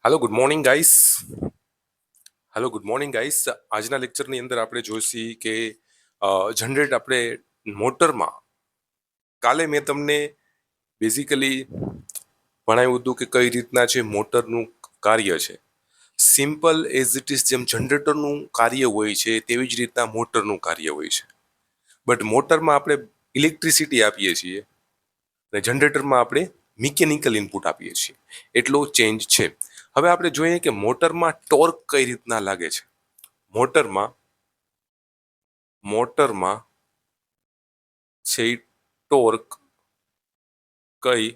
Hello good morning guys. આજના લેક્ચરની અંદર આપણે જોઈશી કે જનરેટ આપણે મોટરમાં કાલે મેં તમને બેઝિકલી ભણાવ્યું હતું કે કઈ રીતના છે મોટરનું કાર્ય છે. સિમ્પલ એઝ ઇટ ઇઝ જેમ જનરેટરનું કાર્ય હોય છે તેવી જ રીતના મોટરનું કાર્ય હોય છે. બટ મોટરમાં આપણે ઇલેક્ટ્રિસિટી આપીએ છીએ અને જનરેટરમાં આપણે મિકેનિકલ ઇનપુટ આપીએ છીએ. એટલો ચેન્જ છે. હવે આપણે જોઈએ કે મોટરમાં ટોર્ક કઈ રીતના લાગે છે. મોટરમાં છે ટોર્ક કઈ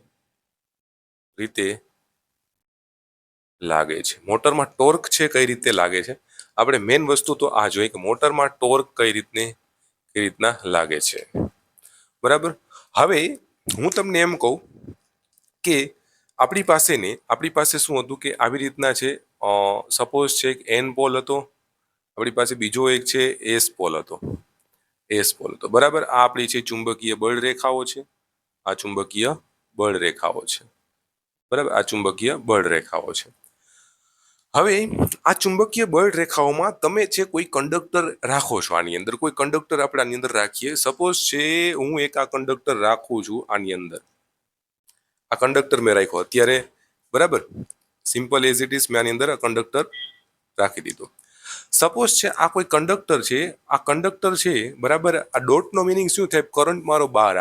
રીતે લાગે છે. મોટરમાં ટોર્ક છે કઈ રીતે લાગે છે. આપણે મેઇન વસ્તુ તો આ જોઈએ કે મોટરમાં ટોર્ક કઈ રીતના લાગે છે. બરાબર. હવે હું તમને એમ કહું કે આપણી પાસે શું હતું કે આવી રીતના છે. સપોઝ છે કે એન પોલ હતો, આપણી પાસે બીજો એક છે એસ પોલ હતો. બરાબર. આ આપણી છે ચુંબકીય બળ રેખાઓ છે. આ ચુંબકીય બળ રેખાઓ છે. બરાબર. આ ચુંબકીય બળ રેખાઓ છે. હવે આ ચુંબકીય બળ રેખાઓમાં તમે છે કોઈ કંડક્ટર રાખો છો. આની અંદર કોઈ કંડક્ટર આપણે આની અંદર રાખીએ. સપોઝ છે હું એક આ કંડક્ટર રાખું છું આની અંદર. આ કંડક્ટર મેં રાખ્યો અત્યારે. બરાબર. સિમ્પલ એઝ ઇટ ઇઝ મેં આની અંદર આ કંડક્ટર રાખી દીધો. સપોઝ છે આ કોઈ કંડક્ટર છે. આ કંડક્ટર છે બરાબર. આ ડોટનો મિનિંગ શું થાય? કરંટ મારો બહાર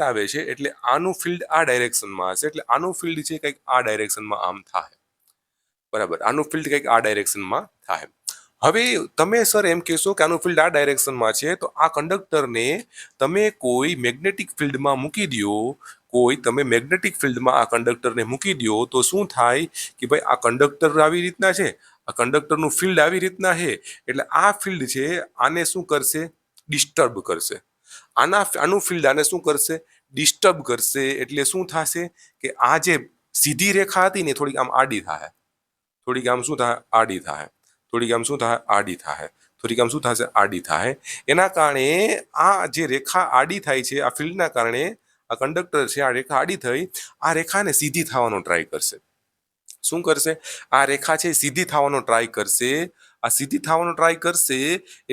આવે છે. એટલે આનું ફિલ્ડ આ ડાયરેક્શનમાં હશે. એટલે આનું ફિલ્ડ છે કંઈક આ ડાયરેક્શનમાં આમ થાય. બરાબર. આનું ફિલ્ડ કંઈક આ ડાયરેક્શનમાં થાય. હવે તમે સર એમ કહેશો કે આનું ફિલ્ડ આ ડાયરેક્શનમાં છે તો આ કંડક્ટરને તમે કોઈ મેગ્નેટિક ફિલ્ડમાં મૂકી દો. આ કંડક્ટરને મૂકી દો તો શું થાય કે ભાઈ આ કંડક્ટર આવી રીતના છે. આ કંડક્ટરનું ફિલ્ડ આવી રીતના છે. એટલે આ ફિલ્ડ છે આને શું કરશે? ડિસ્ટર્બ કરશે. આનું ફિલ્ડ આને શું કરશે? ડિસ્ટર્બ કરશે. એટલે શું થશે કે આ જે સીધી રેખા હતી ને થોડીક આમ આડી થાય. થોડીક આમ શું થાય? આડી થાય. એના કારણે આ જે રેખા આડી થાય છે આ ફિલ્ડના કારણે આ કંડક્ટર છે આ રેખા આડી થઈ. આ રેખાને સીધી થવાનો ટ્રાય કરશે. શું કરશે? આ રેખા છે સીધી થવાનો ટ્રાય કરશે.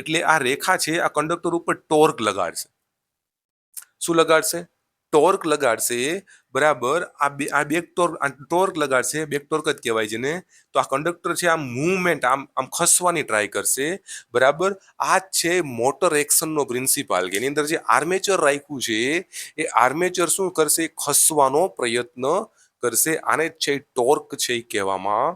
એટલે આ રેખા છે આ કંડક્ટર ઉપર ટોર્ક લગાડશે. શું લગાડશે? ટોર્ક લગાડશે. બરાબર. આ બેક ટોર્ક લગાડશે. બેક ટોર્ક જ કહેવાય છે ને. તો આ કંડક્ટર છે આમ મૂવમેન્ટ આમ ખસવાની ટ્રાય કરશે. બરાબર. આ છે મોટર એક્શનનો પ્રિન્સિપાલ કે એની અંદર જે આર્મેચર રાખ્યું છે એ આર્મેચર શું કરશે? ખસવાનો પ્રયત્ન કરશે. આને છે ટોર્ક છે કહેવામાં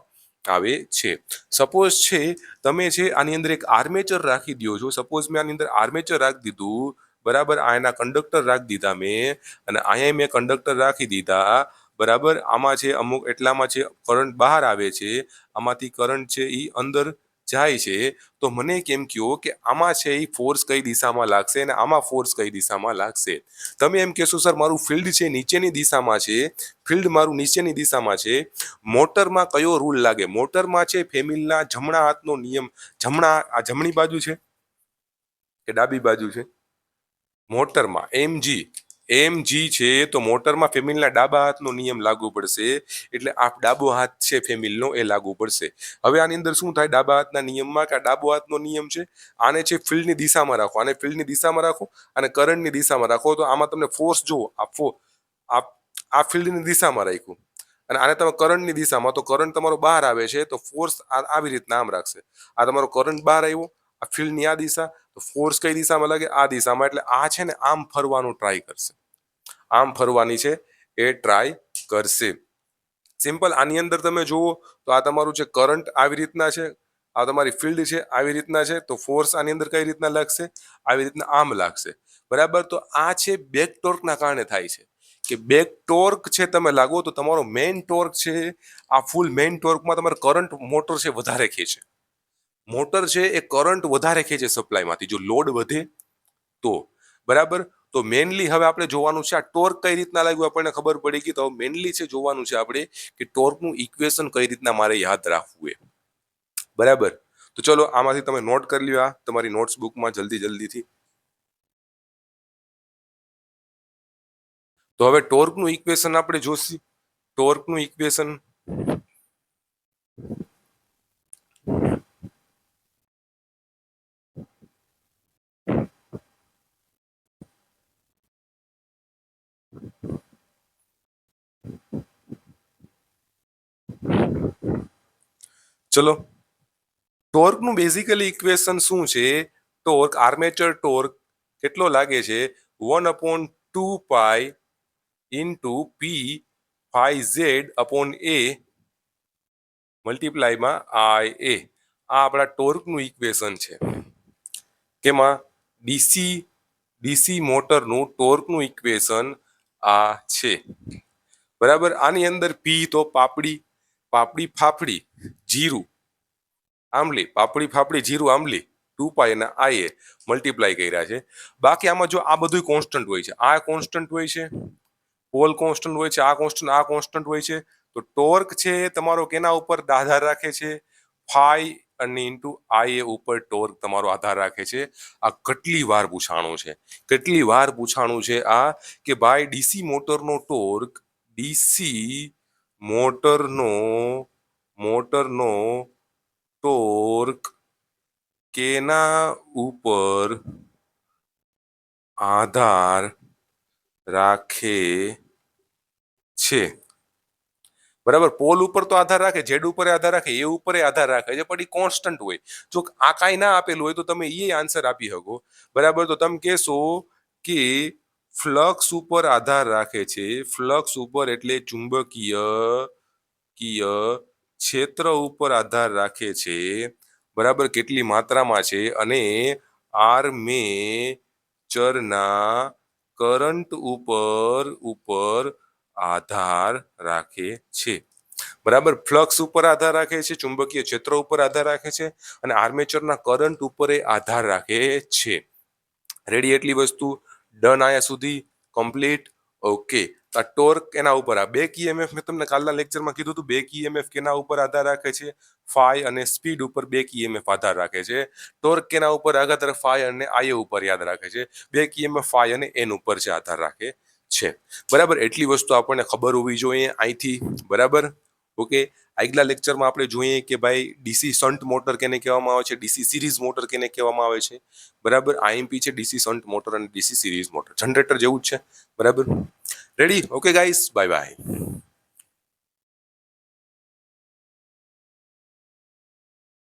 આવે છે. સપોઝ છે તમે છે આની અંદર એક આર્મેચર રાખી દો છો. સપોઝ મેં આની અંદર આર્મેચર રાખી દીધું. બરાબર. આ એના કંડક્ટર રાખી દીધા મેં અને અહીંયા મેં કંડક્ટર રાખી દીધા. બરાબર. આમાં છે અમુક એટલામાં છે કરંટ બહાર આવે છે. આમાંથી કરંટ છે એ અંદર જાય છે. તો મને કેમ કહો કે આમાં છે એ ફોર્સ કઈ દિશામાં લાગશે અને આમાં ફોર્સ કઈ દિશામાં લાગશે? તમે એમ કહેશો સર મારું ફિલ્ડ છે નીચેની દિશામાં છે. મોટરમાં કયો રૂલ લાગે? મોટરમાં છે ફેમિલના જમણા હાથનો નિયમ. આ જમણી બાજુ છે કે ડાબી બાજુ છે? મોટરમાં એમજી છે તો મોટરમાં ફેમિલના ડાબા હાથનો નિયમ લાગુ પડશે. એટલે આ ડાબો હાથ છે ફેમિલનો એ લાગુ પડશે. હવે આની અંદર શું થાય? ડાબા હાથના નિયમમાં કે ડાબો હાથનો નિયમ છે આને છે ફિલ્ડની દિશામાં રાખો. અને કરંટની દિશામાં રાખો. તો આમાં તમને ફોર્સ જુઓ. આ ફિલ્ડની દિશામાં રાખ્યું અને આને તમે કરંટની દિશામાં, તો કરંટ તમારો બહાર આવે છે તો ફોર્સ આવી રીતના આમ રાખશે. આ તમારો કરંટ બહાર આવ્યો. આ ફિલ્ડની આ દિશા, તો ફોર્સ કઈ દિશામાં લાગે? આ દિશામાં. એટલે આ છે ને આમ ફરવાનું ટ્રાય કરશે. સિમ્પલ. આની અંદર તમે જુઓ તો આ તમારું છે કરંટ આવી રીતના છે. આ તમારી ફિલ્ડ છે આવી રીતના છે. તો ફોર્સ આની અંદર કઈ રીતના લાગશે? આવી રીતના આમ લાગશે. બરાબર. તો આ છે બેક ટોર્કના કારણે થાય છે કે બેક ટોર્ક છે તમે લાગો તો તમારો મેઇન ટોર્ક છે આ ફૂલ મેઇન ટોર્કમાં તમારે કરંટ મોટર છે વધારે ખેંચે. મોટર છે એ કરંટ વધારે ખેંચે સપ્લાયમાંથી જો લોડ વધે તો. બરાબર. તો મેઇનલી હવે આપણે જોવાનું છે આ ટોર્ક કઈ રીતના લાગ્યું આપણને ખબર પડી ગઈ. તો મેઇનલી છે જોવાનું છે આપણે કે ટોર્કનું ઇક્વેશન કઈ રીતના મારે યાદ રાખવું એ. બરાબર. તો ચલો આમાંથી તમે નોટ કરી લ્યો. આ તમારી નોટ્સ બુકમાં જલ્દીથી. તો હવે ટોર્કનું ઇક્વેશન આપણે જોશું. ટોર્કનું ઇક્વેશન ચલો, ટોર્કનું બેઝિકલી ઇક્વેશન શું છે? ટોર્ક આર્મેચર ટોર્ક કેટલો લાગે છે? 1/2 ઇન્ટુ પી ફાઈ ઝેડ અપોન એ મલ્ટીપ્લાયમાં આઈ એ. આ આપણા ટોર્કનું ઇક્વેશન છે. કેમાં? ડીસી મોટરનું ટોર્કનું ઇક્વેશન આ છે. બરાબર. આની અંદર પી તો પાપડી ફાફડી જીરું આંબલી, પાપડી ફાફડી જીરું આંબલી 2 અને આઈ એ મલ્ટીપ્લાય કર્યા છે. બાકી આમાં જો આ બધું કોન્સ્ટન્ટ હોય છે, આ કોન્સ્ટન્ટ હોય છે, પોલ કોન્સ્ટન્ટ હોય છે, આ કોન્સ્ટન્ટ હોય છે, તો ટોર્ક છે તમારો કેના ઉપર આધાર રાખે છે? ફાઈ અને ઇન્ટુ આઈ એ ઉપર ટોર્ક તમારો આધાર રાખે છે. આ કેટલી વાર પૂછાણું છે આ કે ભાઈ ડીસી મોટરનો ટોર્ક ટોર્ક કેના ઉપર આધાર રાખે છે? બરાબર. પોલ ઉપર તો આધાર રાખે, જેડ ઉપર આધાર રાખે, એ ઉપર આધાર રાખે છે, પણ એ કોન્સ્ટન્ટ હોય. જો આ કાંઈ ના આપેલું હોય તો તમે એ આન્સર આપી શકો. બરાબર. તો તમે કહેશો કે ફ્લક્સ ઉપર આધાર રાખે છે. ફ્લક્સ ઉપર એટલે ચુંબકીય ક્ષેત્ર ઉપર આધાર રાખે છે. બરાબર. કેટલી માત્રામાં છે? અને આર્મેચરના કરંટ ઉપર આધાર રાખે છે. બરાબર. ફ્લક્સ ઉપર આધાર રાખે છે, ચુંબકીય ક્ષેત્ર ઉપર આધાર રાખે છે, અને આર્મેચરના કરંટ ઉપર આધાર રાખે છે. રેડી? એટલી વસ્તુ ડન. આયા સુધી કમ્પ્લીટ. ઓકે. આ ટોર્ક એના ઉપર, આ બેક ઈએમએફ મેં તમને કાલના લેક્ચરમાં કીધું હતું. બેક ઈએમએફ કેના ઉપર આધાર રાખે છે? ફાઈ અને સ્પીડ ઉપર બેક ઈએમએફ આધાર રાખે છે. ટોર્ક કેના ઉપર આધાર રાખે? ફાઈ અને આઈ ઉપર યાદ રાખે છે. બેક ઈએમએફ ફાઈ અને એન ઉપર છે આધાર રાખે છે. બરાબર. એટલી વસ્તુ આપણને ખબર હોવી જોઈએ અહીંથી. બરાબર. ઓકે. આગલા લેક્ચરમાં આપણે જોઈએ કે ભાઈ ડીસી શન્ટ મોટર કેને કહેવામાં આવે છે, ડીસી સિરીઝ મોટર કેને કહેવામાં આવે છે. બરાબર. આઈએમપી છે ડીસી શન્ટ મોટર અને ડીસી સિરીઝ મોટર, જનરેટર જેવું જ છે. બરાબર. Ready? Okay guys, bye bye.